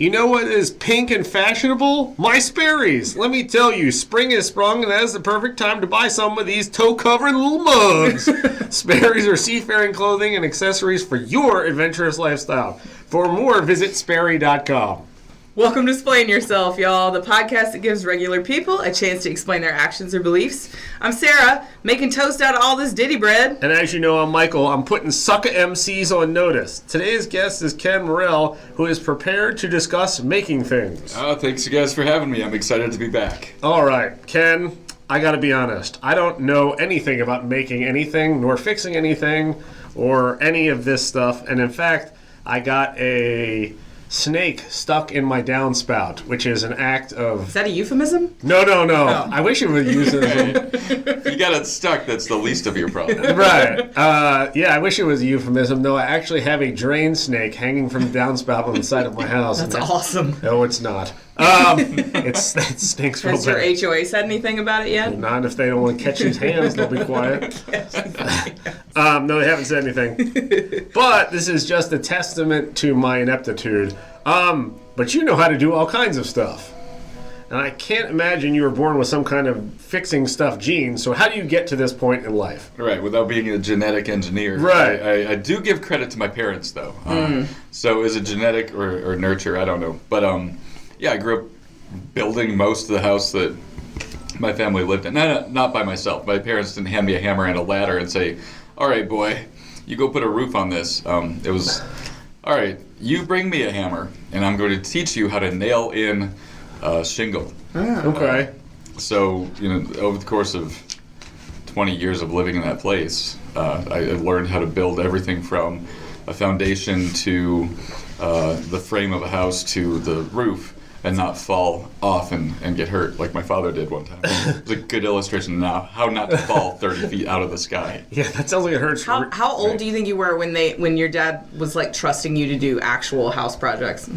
You know what is pink and fashionable? My Sperry's. Let me tell you, spring has sprung and that is the perfect time to buy some of these toe-covered little mugs. Sperry's are seafaring clothing and accessories for your adventurous lifestyle. For more, visit Sperry.com. Welcome to Splain Yourself, y'all, the podcast that gives regular people a chance to explain their actions or beliefs. I'm Sarah, making toast out of all this ditty bread. And as you know, I'm Michael. I'm putting sucker MCs on notice. Today's guest is Ken Morrell, who is prepared to discuss making things. Oh, thanks you guys for having me. I'm excited to be back. All right, Ken, I gotta be honest. I don't know anything about making anything, nor fixing anything, or any of this stuff. And in fact, I got a snake stuck in my downspout, which is an act of... Is that a euphemism? No. Oh. I wish it would use it. If you got it stuck, that's the least of your problems. Right. I wish it was a euphemism. No, I actually have a drain snake hanging from the downspout on the side of my house. That's awesome. No, it's not. It stinks real bad. Has your HOA said anything about it yet? Not if they don't want to catch his hands, they'll be quiet. No, they haven't said anything. But this is just a testament to my ineptitude. But you know how to do all kinds of stuff. And I can't imagine you were born with some kind of fixing stuff gene. So how do you get to this point in life? Right, without being a genetic engineer. Right. I do give credit to my parents, though. So is it genetic or nurture? I don't know. But I grew up building most of the house that my family lived in. Not by myself. My parents didn't hand me a hammer and a ladder and say, all right, boy, you go put a roof on this. It was, all right, you bring me a hammer, and I'm going to teach you how to nail in shingle. Okay. So, over the course of 20 years of living in that place, I learned how to build everything from a foundation to the frame of a house to the roof and not fall off and get hurt like my father did one time. It's a good illustration now how not to fall 30 feet out of the sky. Yeah, that sounds like it hurts. How old do you think you were when your dad was like trusting you to do actual house projects?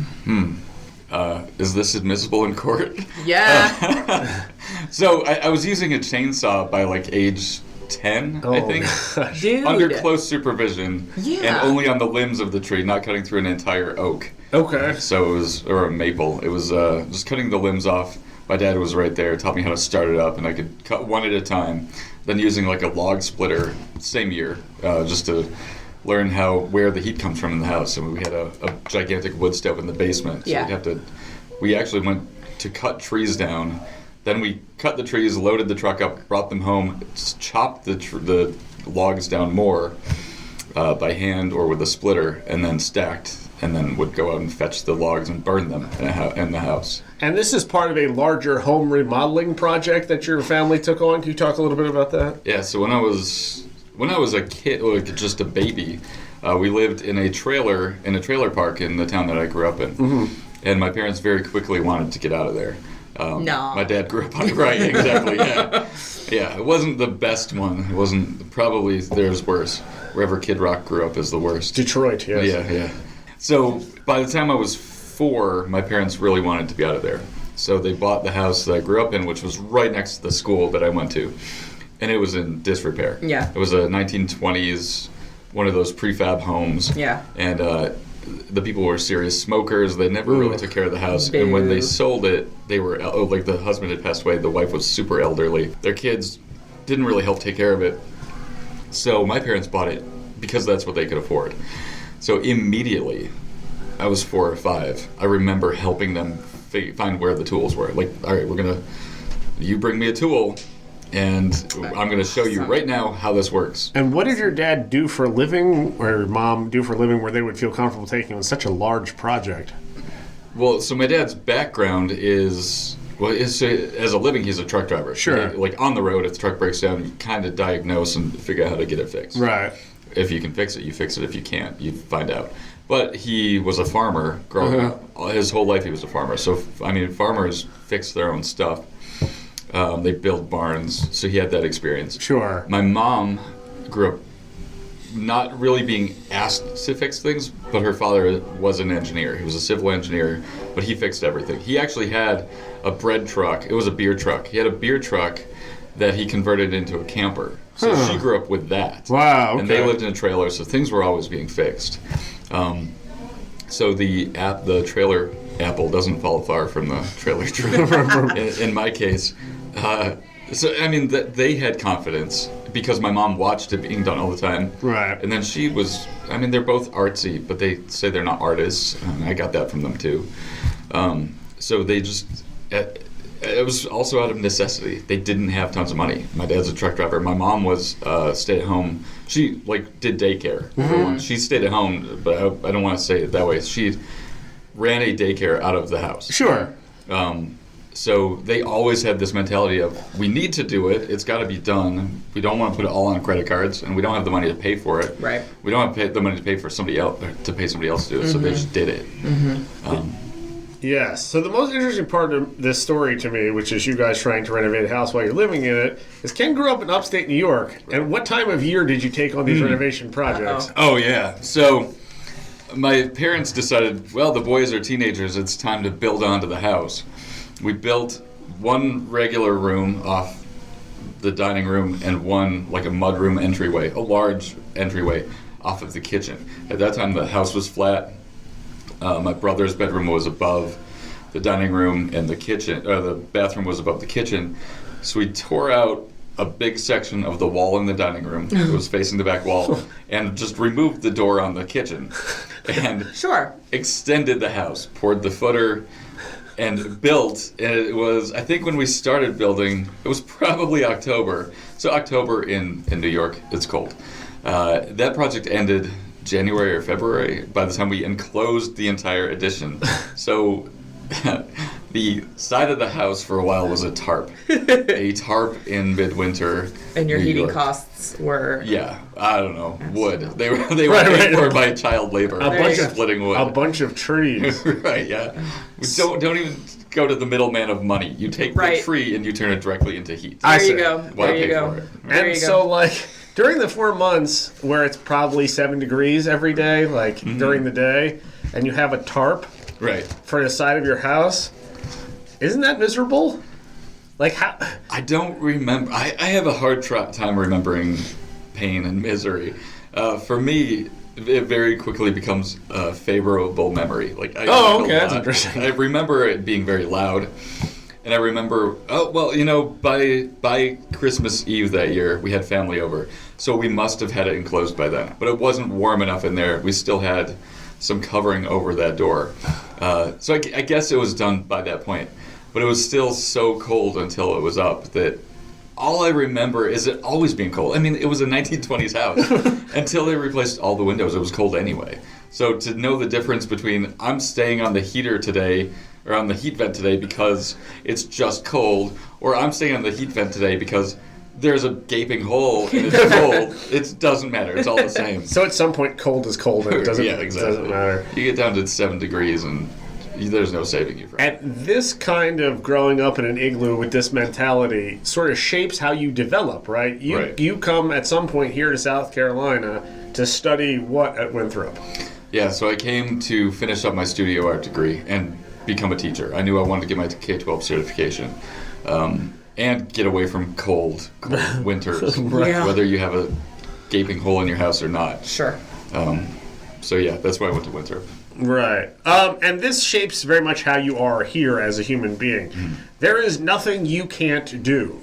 Is this admissible in court? Yeah. So I was using a chainsaw by like age 10, I think. Gosh. Dude. Under close supervision. Yeah. And only on the limbs of the tree, not cutting through an entire oak. Okay. So it was, or a maple. It was just cutting the limbs off. My dad was right there, taught me how to start it up, and I could cut one at a time. Then using like a log splitter, same year, just to learn where the heat comes from in the house. And we had a gigantic wood stove in the basement. So we actually went to cut trees down. Then we cut the trees, loaded the truck up, brought them home, chopped the logs down more by hand or with a splitter, and then stacked, and then would go out and fetch the logs and burn them in the house. And this is part of a larger home remodeling project that your family took on. Can you talk a little bit about that? Yeah, so when I was a kid, like just a baby, we lived in a trailer park in the town that I grew up in. Mm-hmm. And my parents very quickly wanted to get out of there. No. My dad grew up on it. Right, exactly, yeah. Yeah, it wasn't the best one. It wasn't, probably there's worse. Wherever Kid Rock grew up is the worst. Detroit, yes. Yeah. So by the time I was 4, my parents really wanted to be out of there. So they bought the house that I grew up in, which was right next to the school that I went to. And it was in disrepair. Yeah. It was a 1920s, one of those prefab homes. Yeah. And the people were serious smokers. They never really took care of the house. And when they sold it, they were, like the husband had passed away, the wife was super elderly. Their kids didn't really help take care of it. So my parents bought it because that's what they could afford. So immediately, I was 4 or 5, I remember helping them find where the tools were. Like, all right, you bring me a tool, and I'm going to show you right now how this works. And what did your dad do for a living, or your mom do for a living, where they would feel comfortable taking on such a large project? Well, so my dad's background is as a living, he's a truck driver. Sure. Like on the road, if the truck breaks down, you kind of diagnose and figure out how to get it fixed. Right. If you can fix it, you fix it. If you can't, you find out. But he was a farmer growing up. His whole life he was a farmer. So, farmers fix their own stuff. They build barns, so he had that experience. Sure. My mom grew up not really being asked to fix things, but her father was an engineer. He was a civil engineer, but he fixed everything. He actually had a bread truck. It was a beer truck. He had a beer truck that he converted into a camper. So she grew up with that. Wow, okay. And they lived in a trailer, so things were always being fixed. So the trailer apple doesn't fall far from the trailer tree. in my case, so I mean they had confidence because my mom watched it being done all the time. Right. And then she was. I mean, they're both artsy, but they say they're not artists. I got that from them too. So they just. It was also out of necessity. They didn't have tons of money. My dad's a truck driver. My mom was stay at home. She did daycare. Mm-hmm. She stayed at home, but I don't want to say it that way. She ran a daycare out of the house. Sure. So they always had this mentality of we need to do it. It's got to be done. We don't want to put it all on credit cards, and we don't have the money to pay for it. Right. We don't have the money to pay for somebody else to pay somebody else to do it. Mm-hmm. So they just did it. Mm-hmm. Yes. So the most interesting part of this story to me, which is you guys trying to renovate a house while you're living in it, is Ken grew up in upstate New York. And what time of year did you take on these renovation projects? Oh, yeah. So my parents decided, well, the boys are teenagers. It's time to build onto the house. We built one regular room off the dining room and one, like a mudroom entryway, a large entryway off of the kitchen. At that time, the house was flat. My brother's bedroom was above the dining room, and the kitchen, the bathroom was above the kitchen. So we tore out a big section of the wall in the dining room. It was facing the back wall, and just removed the door on the kitchen, and extended the house, poured the footer, and built. And it was, I think, when we started building, it was probably October. So October in New York, it's cold. That project ended January or February by the time we enclosed the entire addition. So the side of the house for a while was a tarp in midwinter. And your New heating York. Costs were I don't know, wood. They were paid for by child labor. Splitting wood. A bunch of trees. Right, yeah. Don't even go to the middleman of money. You take the tree and you turn it directly into heat. There you go. There you go. And so during the 4 months where it's probably 7 degrees every day, during the day, and you have a tarp for the side of your house, isn't that miserable? How? I don't remember. I have a hard time remembering pain and misery. For me, it very quickly becomes a favorable memory. That's interesting. I remember it being very loud. And I remember, by Christmas Eve that year, we had family over. So we must have had it enclosed by then. But it wasn't warm enough in there. We still had some covering over that door. So I guess it was done by that point. But it was still so cold until it was up that all I remember is it always being cold. I mean, it was a 1920s house. Until they replaced all the windows, it was cold anyway. So to know the difference between I'm staying on the heater today or on the heat vent today because it's just cold, or I'm staying on the heat vent today because there's a gaping hole and it's cold. It doesn't matter. It's all the same. So at some point, cold is cold and it doesn't matter. You get down to 7 degrees and there's no saving you from it. And this kind of growing up in an igloo with this mentality sort of shapes how you develop, right? You come at some point here to South Carolina to study what at Winthrop? Yeah, so I came to finish up my studio art degree and become a teacher. I knew I wanted to get my K-12 certification and get away from cold winters, whether you have a gaping hole in your house or not. Sure. So yeah, that's why I went to Winthrop. Right. And this shapes very much how you are here as a human being. There is nothing you can't do.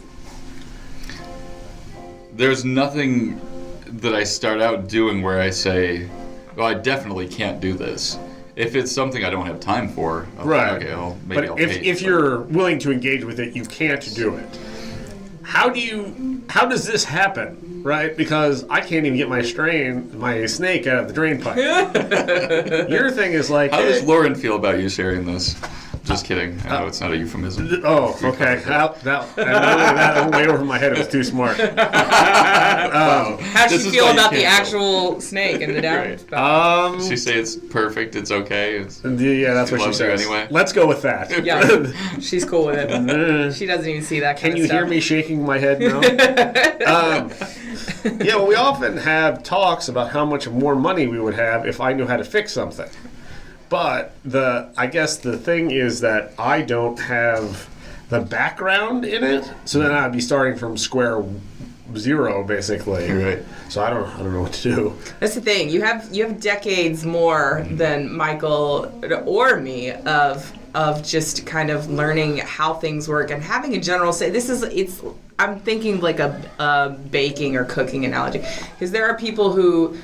There's nothing that I start out doing where I say, well, I definitely can't do this. If it's something I don't have time for, if you're willing to engage with it, you can't do it. How does this happen, right? Because I can't even get my snake out of the drain pipe. Your thing is how does Lauren feel about you sharing this? Just kidding. I know it's not a euphemism. Oh, okay. That went way over my head. It was too smart. How'd she feel about the actual snake in the down? Does she say it's perfect, it's okay? Yeah, that's what she says. Anyway. Let's go with that. Yeah, she's cool with it. She doesn't even see that kind of stuff. Can you hear me shaking my head now? We often have talks about how much more money we would have if I knew how to fix something. But I guess the thing is that I don't have the background in it, so then I'd be starting from square zero basically. Right. So I don't know what to do. That's the thing. You have decades more than Michael or me of just kind of learning how things work and having a general say. I'm thinking like a baking or cooking analogy, because there are people who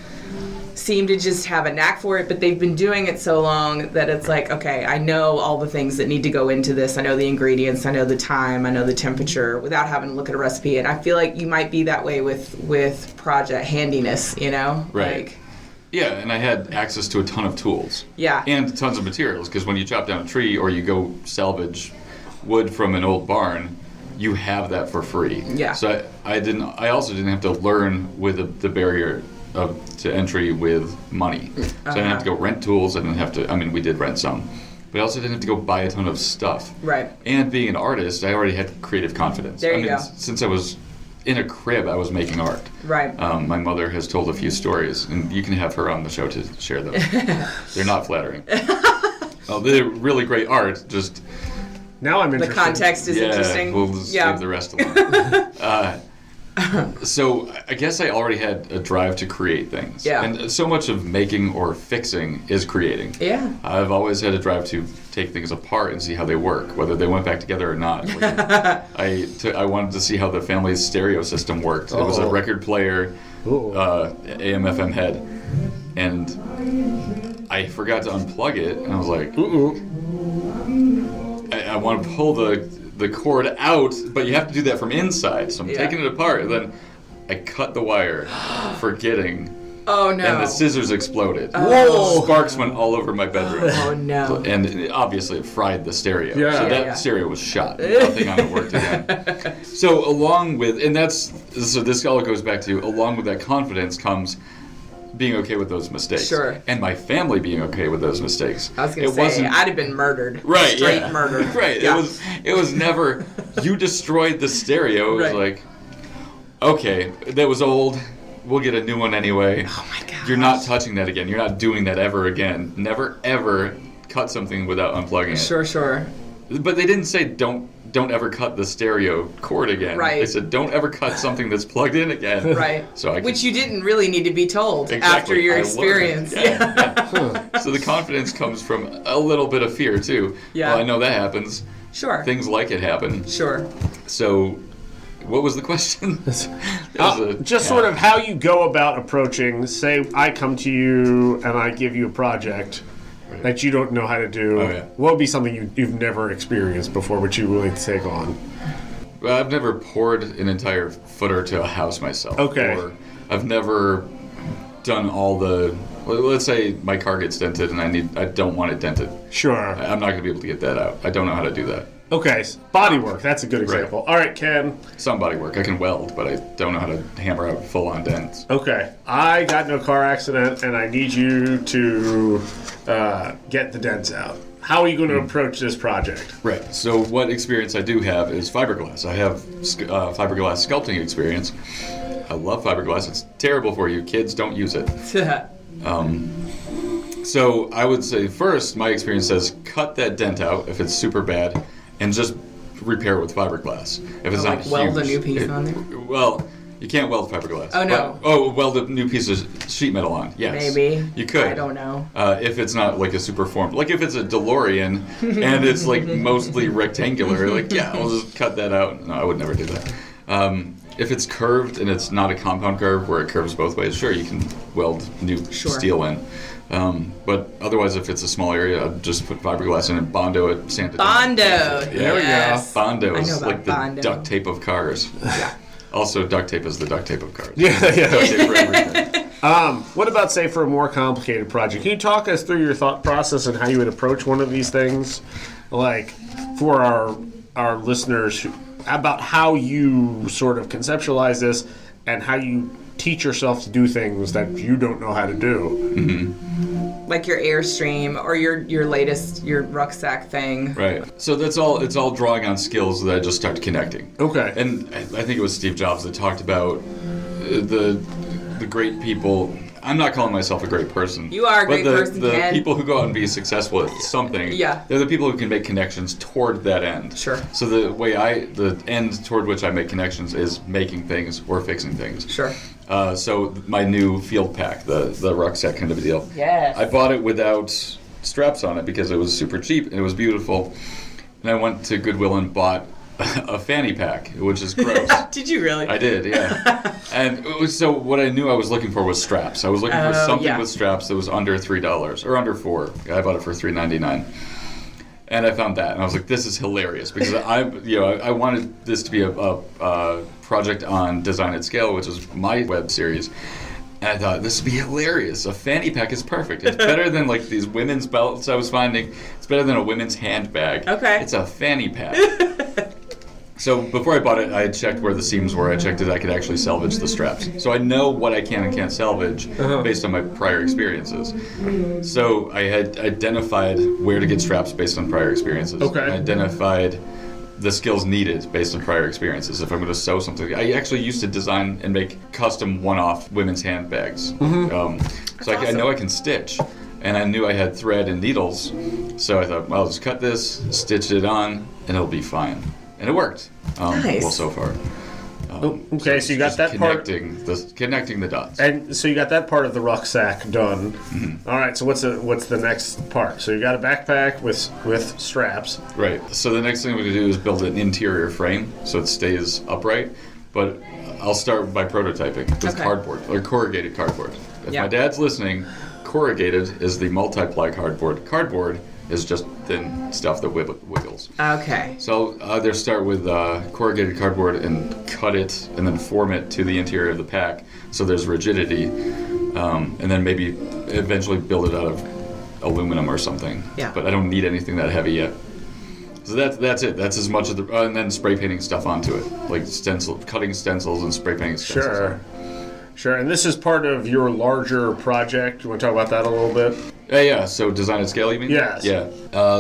seem to just have a knack for it, but they've been doing it so long that it's like, okay, I know all the things that need to go into this. I know the ingredients, I know the time, I know the temperature, without having to look at a recipe. And I feel like you might be that way with project handiness, you know? Right. Like, Yeah, and I had access to a ton of tools. Yeah. And tons of materials, because when you chop down a tree or you go salvage wood from an old barn, you have that for free. Yeah. So I also didn't have to learn with the barrier to entry with money. So I didn't have to go rent tools. I didn't have to. I mean, we did rent some, but I also didn't have to go buy a ton of stuff. Right. And being an artist, I already had creative confidence. There you go. Since I was in a crib, I was making art. Right. My mother has told a few stories, and you can have her on the show to share them. They're not flattering. Oh, they're really great art. Just Now I'm The interested. context is interesting. We'll just leave the rest alone. So I guess I already had a drive to create things. Yeah. And so much of making or fixing is creating. Yeah. I've always had a drive to take things apart and see how they work, whether they went back together or not. Like, I wanted to see how the family's stereo system worked. It was a record player, AM/FM head, and I forgot to unplug it, and I was like, I want to pull the cord out, but you have to do that from inside. So I'm taking it apart, and then I cut the wire, forgetting. Oh no. And the scissors exploded. Whoa! Sparks went all over my bedroom. Oh no. And obviously it fried the stereo. Yeah. So that Yeah. stereo was shot. Nothing on it worked again. So this all goes back to, along with that confidence comes being okay with those mistakes. Sure. And my family being okay with those mistakes. I was gonna say, I'd have been murdered. Right, Straight yeah. murdered. Right. Yeah. It was never, you destroyed the stereo. It was Right. like, okay, that was old. We'll get a new one anyway. Oh my god. You're not touching that again. You're not doing that ever again. Never ever cut something without unplugging it. Sure. But they didn't say don't ever cut the stereo cord again. Right. They said don't ever cut something that's plugged in again. Right. So Which you didn't really need to be told Exactly. after your I experience. learned. Yeah. So the confidence comes from a little bit of fear too. Yeah. Well, I know that happens. Sure. Things like it happen. Sure. So, what was the question? Sort of how you go about approaching, say I come to you and I give you a project that you don't know how to do. Oh, yeah. What would be something you've never experienced before, but you're willing to take on? Well, I've never poured an entire footer to a house myself. Okay. Or I've never done all the. Let's say my car gets dented and I don't want it dented. Sure. I'm not going to be able to get that out. I don't know how to do that. Okay, body work. That's a good example. All right, Ken. Some body work. I can weld, but I don't know how to hammer out full-on dents. Okay, I got in a car accident and I need you to get the dents out. How are you going to approach this project? Right. So what experience I do have is fiberglass. I have fiberglass sculpting experience. I love fiberglass. It's terrible for you. Kids, don't use it. So I would say first, my experience says cut that dent out if it's super bad, and just repair it with fiberglass. If it's not weld a huge, new piece on there? Well, you can't weld fiberglass. Oh, no. Weld a new piece of sheet metal on. Yes. Maybe. You could. I don't know. If it's not like a super formed, like if it's a DeLorean and it's like mostly rectangular, like yeah, I'll just cut that out. No, I would never do that. If it's curved and it's not a compound curve where it curves both ways, sure, you can weld new steel in. But otherwise, if it's a small area, I'd just put fiberglass in and Bondo it, sand it down. Bondo. There we go. Yes. Bondo I is know about like the Bondo. duct tape of cars. Yeah. Also, duct tape is the duct tape of cars. Yeah. Duct tape for everything. What about, say, for a more complicated project? Can you talk us through your thought process and how you would approach one of these things? Like, for our listeners, about how you sort of conceptualize this and how you teach yourself to do things that you don't know how to do. Mm-hmm. Like your Airstream or your latest, your rucksack thing. Right. So that's all. It's all drawing on skills that I just start connecting. Okay. And I think it was Steve Jobs that talked about the great people I'm not calling myself a great person. You are a great person, the Ken. people who go out and be successful at something, Yeah. they're the people who can make connections toward that end. Sure. So the end toward which I make connections is making things or fixing things. Sure. So my new field pack, the rucksack kind of a deal. Yes. I bought it without straps on it because it was super cheap and it was beautiful. And I went to Goodwill and bought a fanny pack, which is gross. Did you really? I did, yeah. And it was, so what I knew I was looking for was straps. I was looking for something with straps that was under $3 or under $4. I bought it for $3.99. And I found that, and I was like, "This is hilarious," because I wanted this to be a project on Design at Scale, which is my web series. And I thought, this would be hilarious. A fanny pack is perfect. It's better than like these women's belts I was finding. It's better than a women's handbag. Okay. It's a fanny pack. So before I bought it, I had checked where the seams were. I checked that I could actually salvage the straps. So I know what I can and can't salvage based on my prior experiences. So I had identified where to get straps based on prior experiences. Okay. I identified the skills needed based on prior experiences. If I'm going to sew something, I actually used to design and make custom one-off women's handbags. So I know I can stitch, and I knew I had thread and needles. So I thought, well, I'll just cut this, stitch it on, and it'll be fine. And it worked. Nice. Well, so far. Okay, so you got just that part. connecting the dots. And so you got that part of the rucksack done. All right. So what's the next part? So you got a backpack with straps. Right. So the next thing we're going to do is build an interior frame so it stays upright. But I'll start by prototyping with cardboard or corrugated cardboard. If my dad's listening, corrugated is the multiply cardboard. Cardboard is just thin stuff that wiggles. Okay. So I'll either start with corrugated cardboard and cut it and then form it to the interior of the pack so there's rigidity, and then maybe eventually build it out of aluminum or something. Yeah. But I don't need anything that heavy yet. So that's it. That's as much of the and then spray painting stuff onto it, like cutting stencils and spray painting stencils. Sure. And this is part of your larger project. You want to talk about that a little bit? Yeah. So Design at Scale, you mean? Yes. Yeah.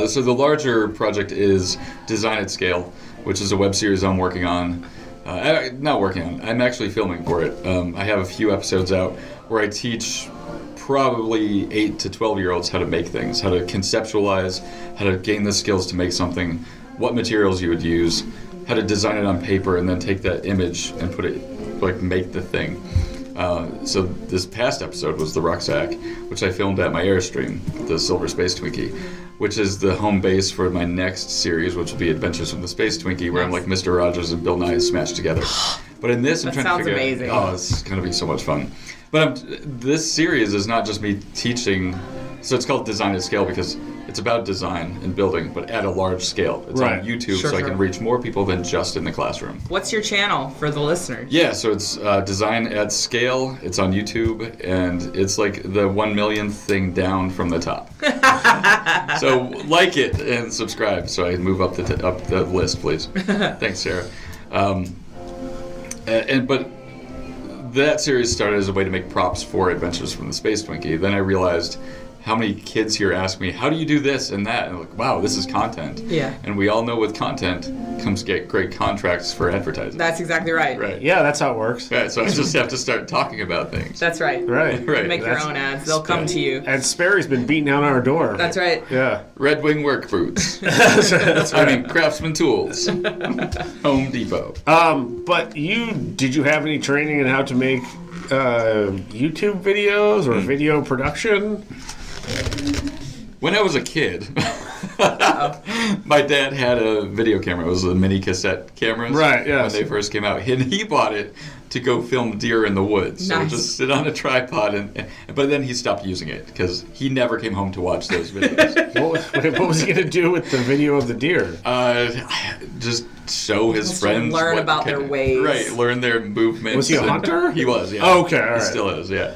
So the larger project is Design at Scale, which is a web series I'm working on. Not working on. I'm actually filming for it. I have a few episodes out where I teach probably 8 to 12-year-olds how to make things, how to conceptualize, how to gain the skills to make something, what materials you would use, how to design it on paper, and then take that image and put it, like, make the thing. So this past episode was the rucksack, which I filmed at my Airstream, the Silver Space Twinkie, which is the home base for my next series, which will be Adventures from the Space Twinkie, where I'm like Mr. Rogers and Bill Nye smashed together. But in this, I'm trying to figure amazing. out, it's going to be so much fun. But this series is not just me teaching, so it's called Design at Scale because it's about design and building, but at a large scale. It's on YouTube, so I can reach more people than just in the classroom. What's your channel for the listeners? Yeah, so it's Design at Scale. It's on YouTube, and it's like the 1 millionth thing down from the top. So like it and subscribe so I can move up the list, please. Thanks, Sarah. But that series started as a way to make props for Adventures from the Space Twinkie. Then I realized how many kids here ask me, how do you do this and that? And I'm like, wow, this is content. Yeah. And we all know with content comes great contracts for advertising. That's exactly right. Right. Yeah, that's how it works. Yeah, so I just have to start talking about things. That's right. Right. Make your own ads. They'll come to you. And Sperry's been beating down our door. That's right. Yeah. Red Wing Work Boots. That's I mean, Craftsman Tools. Home Depot. But did you have any training in how to make YouTube videos or video production? When I was a kid, my dad had a video camera. It was the mini cassette cameras. Right, yes. When they first came out. And he bought it to go film deer in the woods. So Nice. just sit on a tripod. But then he stopped using it because he never came home to watch those videos. What was he going to do with the video of the deer? Just show his Just friends. learn what about their ways. Right, learn their movements. Was he a and- hunter? He was, yeah. Oh, okay, all He right. still is, yeah.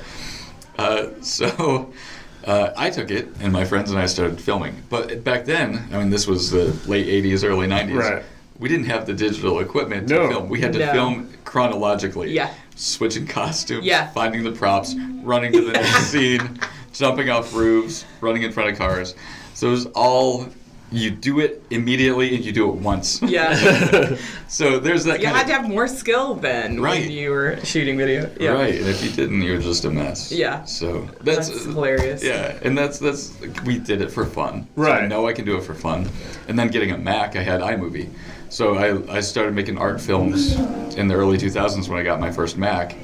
I took it, and my friends and I started filming. But back then, I mean, this was the late 80s, early 90s. Right. We didn't have the digital equipment to No. film. We had to No. film chronologically. Yeah. Switching costumes, Yeah. finding the props, running to the next scene, jumping off roofs, running in front of cars. So it was all, you do it immediately and you do it once. Yeah. So there's that You kind had to have more skill then Right. when you were shooting video. Yeah. Right, and if you didn't, you're just a mess. Yeah. So That's hilarious. Yeah, and that's we did it for fun. So Right. I know I can do it for fun. And then getting a Mac, I had iMovie. So I started making art films in the early 2000s when I got my first Mac,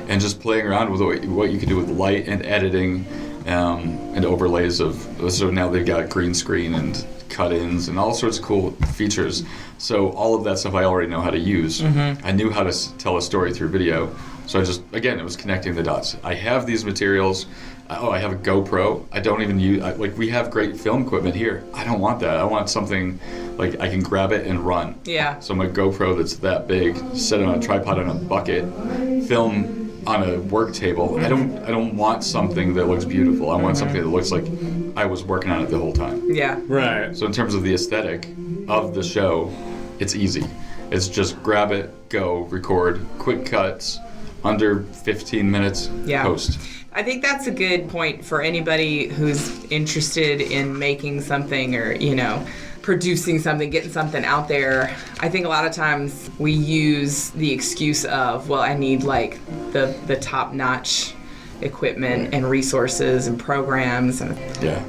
and just playing around with what you could do with light and editing, and overlays of. So now they've got green screen and cut-ins and all sorts of cool features. So all of that stuff I already know how to use. Mm-hmm. I knew how to tell a story through video. So it was connecting the dots. I have these materials. I have a GoPro. I don't even use, we have great film equipment here. I don't want that. I want something like I can grab it and run. Yeah. So my GoPro that's that big, set on a tripod on a bucket, film on a work table. I don't want something that looks beautiful. I want something that looks like I was working on it the whole time. Yeah. Right. So in terms of the aesthetic of the show, it's easy. It's just grab it, go, record, quick cuts, under 15 minutes, Yeah. post. I think that's a good point for anybody who's interested in making something or, producing something, getting something out there. I think a lot of times we use the excuse of, well, I need like the top-notch equipment and resources and programs, and Yeah.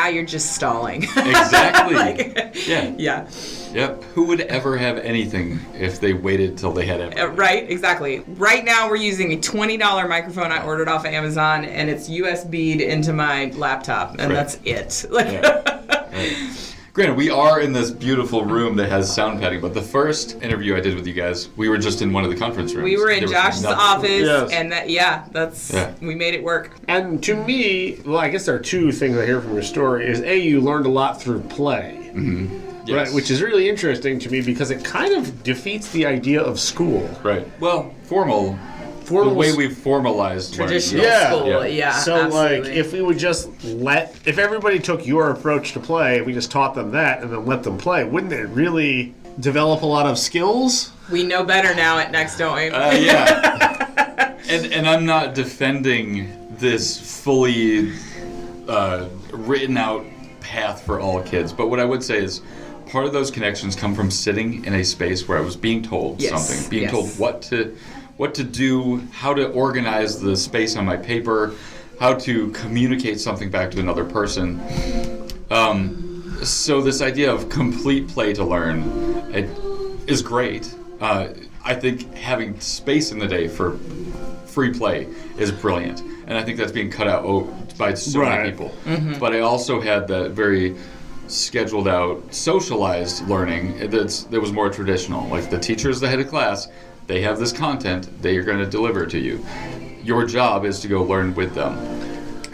you're just stalling. Exactly. Yeah. Yeah. Yep. Who would ever have anything if they waited till they had everything? Right, exactly. Right now we're using a $20 microphone I ordered off of Amazon, and it's USB'd into my laptop, and Right. that's it. Yeah. Right. Granted, we are in this beautiful room that has sound padding, but the first interview I did with you guys, we were just in one of the conference rooms. We were in There was Josh's nothing. office, Yes. and we made it work. And to me, well, I guess there are two things I hear from your story. Is A, you learned a lot through play. Yes. Right, which is really interesting to me because it kind of defeats the idea of school. Right. Well, formal the way we've formalized Traditional learning. Yeah. school, Yeah. yeah. So, absolutely. if we would just if everybody took your approach to play, we just taught them that and then let them play, wouldn't it really develop a lot of skills? We know better now at Next, don't we? Yeah. and I'm not defending this fully written out path for all kids, but what I would say is part of those connections come from sitting in a space where I was being told Yes, something, being yes. told what to do, how to organize the space on my paper, how to communicate something back to another person. So this idea of complete play to learn is great. I think having space in the day for free play is brilliant, and I think that's being cut out by so many Right. people. But I also had that very scheduled out, socialized learning that was more traditional. Like the teacher's the head of class, they have this content, they are going to deliver it to you. Your job is to go learn with them.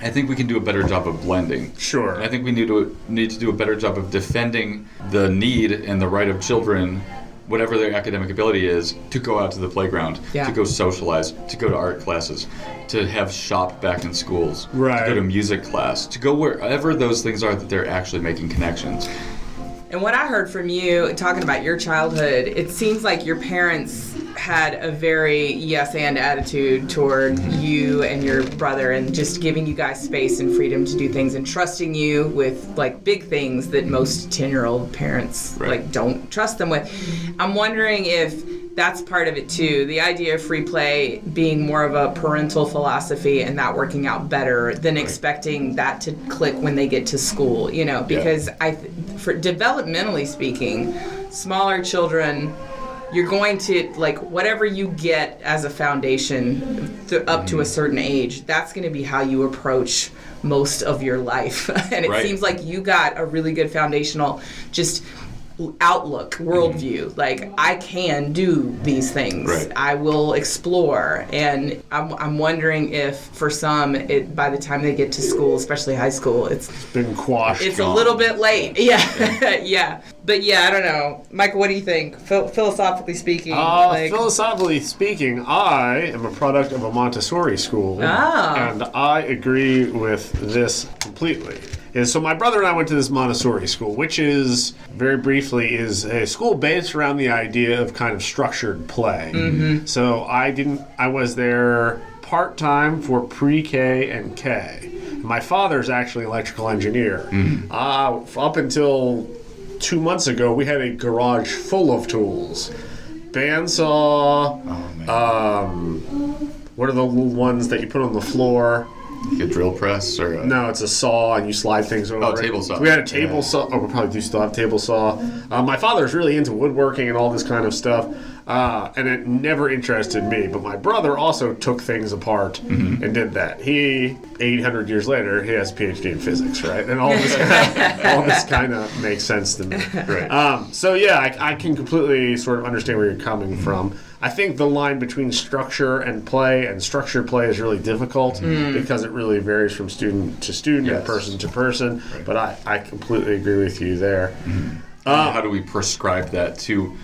I think we can do a better job of blending. Sure. And I think we need to do a better job of defending the need and the right of children, whatever their academic ability is, to go out to the playground, Yeah. to go socialize, to go to art classes, to have shop back in schools, Right. to go to music class, to go wherever those things are that they're actually making connections. And what I heard from you talking about your childhood, it seems like your parents had a very yes and attitude toward you and your brother, and just giving you guys space and freedom to do things and trusting you with like big things that most 10-year-old parents Right. like don't trust them with. I'm wondering if that's part of it too. The idea of free play being more of a parental philosophy and that working out better than expecting that to click when they get to school, because for developmentally speaking, smaller children, you're going to, like, whatever you get as a foundation up to a certain age, that's going to be how you approach most of your life. And it Right. seems like you got a really good foundational just outlook, worldview. Like, I can do these things. Right. I will explore. And I'm wondering if for some, by the time they get to school, especially high school, it's Been quashed. a little bit late. Yeah. Yeah. But yeah, I don't know. Michael, what do you think? Philosophically speaking. Philosophically speaking, I am a product of a Montessori school, and I agree with this completely. And so my brother and I went to this Montessori school, which is, very briefly, is a school based around the idea of kind of structured play. Mm-hmm. So I was there part-time for pre-K and K. My father's actually an electrical engineer. Up until 2 months ago, we had a garage full of tools. Bandsaw. Oh, man. What are the little ones that you put on the floor? Like a drill press or a... No, it's a saw, and you slide things over. Oh, table saw. We had a table saw. Oh, we probably do still have table saw. My father's really into woodworking and all this kind of stuff, and it never interested me. But my brother also took things apart and did that. He, 800 years later, he has a PhD in physics, right? And all this kind of makes sense to me. Right. So yeah, I can completely sort of understand where you're coming from. I think the line between structure and play and structured play is really difficult because it really varies from student to student and person to person. Right. But I completely agree with you there. How do we prescribe that to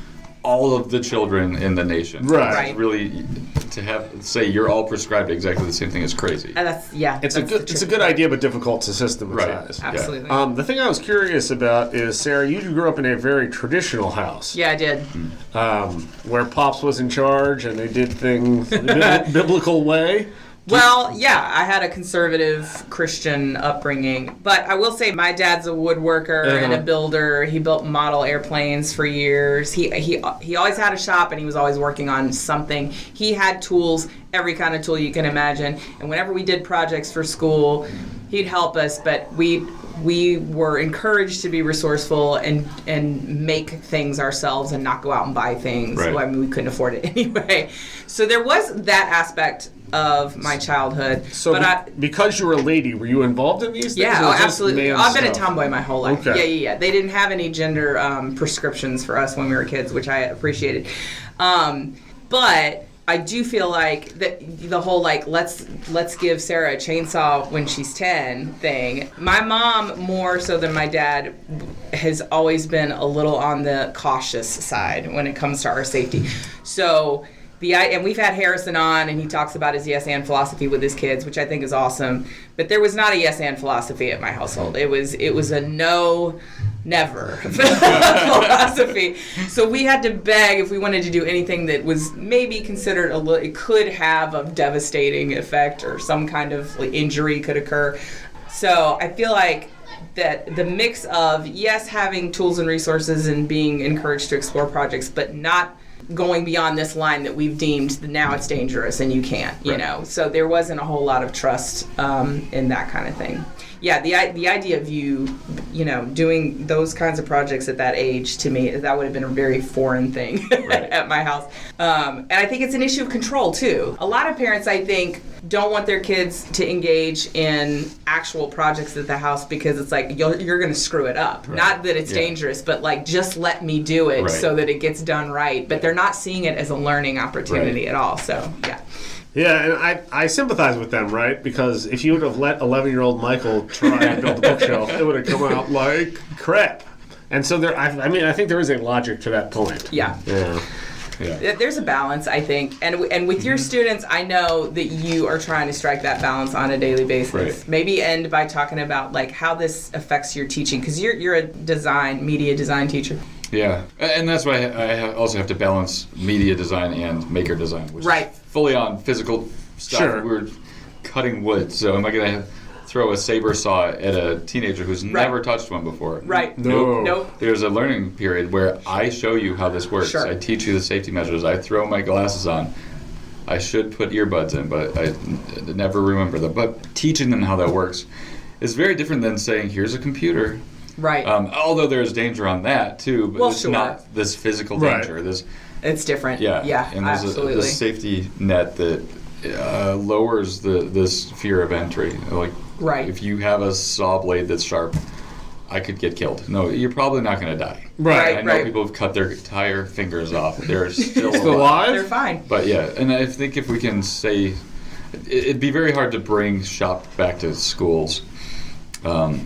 all of the children in the nation? Right. Really, to say you're all prescribed exactly the same thing is crazy. It's a good idea, but difficult to systematize. Right. Absolutely. The thing I was curious about is, Sarah, you grew up in a very traditional house. Yeah, I did. Where Pops was in charge and they did things the biblical way. Well, yeah, I had a conservative Christian upbringing, but I will say my dad's a woodworker and a builder. He built model airplanes for years. He always had a shop and he was always working on something. He had tools, every kind of tool you can imagine. And whenever we did projects for school, he'd help us, but we were encouraged to be resourceful and make things ourselves and not go out and buy things. Right. Well, I mean, we couldn't afford it anyway. So there was that aspect of my childhood. So because you were a lady, were you involved in these things? Yeah, absolutely. I've been a stuff? tomboy my whole life. Okay. Yeah. They didn't have any gender prescriptions for us when we were kids, which I appreciated. But I do feel like the whole let's give Sarah a chainsaw when she's 10 thing. My mom, more so than my dad, has always been a little on the cautious side when it comes to our safety. So and we've had Harrison on, and he talks about his yes and philosophy with his kids, which I think is awesome. But there was not a yes and philosophy at my household. It was a no, never philosophy. So we had to beg if we wanted to do anything that was maybe considered it could have a devastating effect or some kind of injury could occur. So I feel like that the mix of, yes, having tools and resources and being encouraged to explore projects, but not going beyond this line that we've deemed that now it's dangerous and you can't, you know. So there wasn't a whole lot of trust in that kind of thing. Yeah, the idea of you doing those kinds of projects at that age, to me, that would have been a very foreign thing at my house. And I think it's an issue of control, too. A lot of parents, I think, don't want their kids to engage in actual projects at the house because it's like, you're going to screw it up. Right. Not that it's dangerous, but just let me do it so that it gets done right. But they're not seeing it as a learning opportunity at all. So, yeah. Yeah, and I sympathize with them, right? Because if you would have let 11-year-old Michael try and build a bookshelf, it would have come out like crap. And so I think there is a logic to that point. Yeah. Yeah. There's a balance, I think. And with your students, I know that you are trying to strike that balance on a daily basis. Right. Maybe end by talking about how this affects your teaching, because you're a media design teacher. Yeah, and that's why I also have to balance media design and maker design, which is fully on physical stuff. Sure. We're cutting wood, so am I going to throw a saber saw at a teenager who's never touched one before? Right. Nope. There's a learning period where I show you how this works. Sure. I teach you the safety measures. I throw my glasses on. I should put earbuds in, but I never remember them. But teaching them how that works is very different than saying, here's a computer. Right. Although there's danger on that too, but it's not this physical danger. It's different. Yeah. And there's a safety net that lowers this fear of entry. If you have a saw blade that's sharp, I could get killed. No, you're probably not going to die. Right. I know people have cut their entire fingers off. They're still alive. They're fine. But yeah, and I think if we can say, it'd be very hard to bring shop back to schools.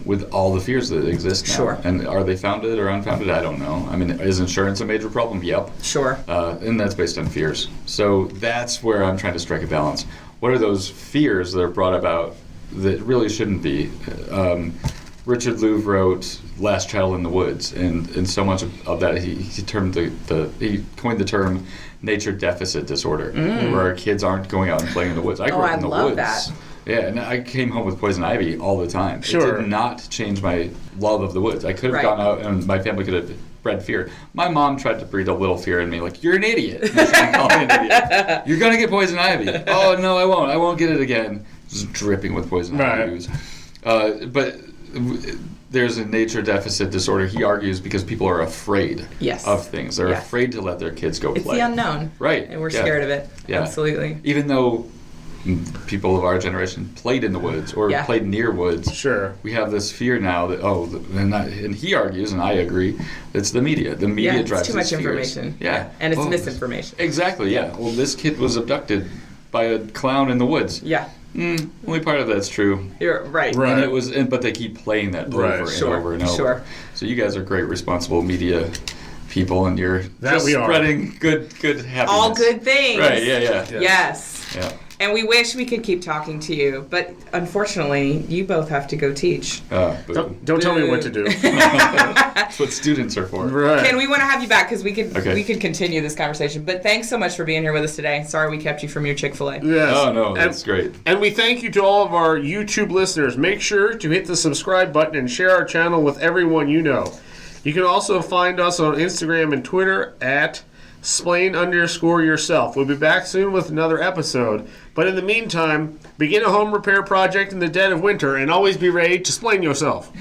With all the fears that exist now. Sure. And are they founded or unfounded? I don't know. I mean, is insurance a major problem? Yep. Sure. And that's based on fears. So that's where I'm trying to strike a balance. What are those fears that are brought about that really shouldn't be? Richard Louv wrote Last Child in the Woods, and so much of that he coined the term nature deficit disorder, where our kids aren't going out and playing in the woods. I grew up in the woods. That. Yeah, and I came home with poison ivy all the time. Sure. It did not change my love of the woods. I could have Right. gone out and my family could have bred fear. My mom tried to breed a little fear in me, like, you're an idiot. She's gonna call me an idiot. You're going to get poison ivy. Oh, no, I won't. I won't get it again. Just dripping with poison Right. ivy ooze. There's a nature deficit disorder, he argues, because people are afraid Yes. of things. They're Yeah. afraid to let their kids go It's play. the unknown. Right. And we're Yeah. scared of it. Yeah. Absolutely. Even though people of our generation played in the woods or Yeah. played near woods, Sure. we have this fear now that, and he argues, and I agree, it's the media. The media Yeah, drives it's too much these fears. information. Yeah. And it's Oh, misinformation. Exactly, yeah. Well, this kid was abducted by a clown in the woods. Yeah. Only part of that's true. You're right. Right. But they keep playing that over Right. and Sure, over and over. sure. So you guys are great, responsible media people, and you're That just we are. spreading good happiness. All good things. Right? Yeah. Yes. Yeah. And we wish we could keep talking to you, but unfortunately, you both have to go teach. Boo. Don't tell me what to do. That's what students are for. Right. Ken, we want to have you back because we could Okay. we could continue this conversation. But thanks so much for being here with us today. Sorry we kept you from your Chick-fil-A. Yes. Oh no, And- that's great. And we thank you to all of our YouTube listeners. Make sure to hit the subscribe button and share our channel with everyone you know. You can also find us on Instagram and Twitter at Splain_yourself. We'll be back soon with another episode. But in the meantime, begin a home repair project in the dead of winter and always be ready to splain yourself.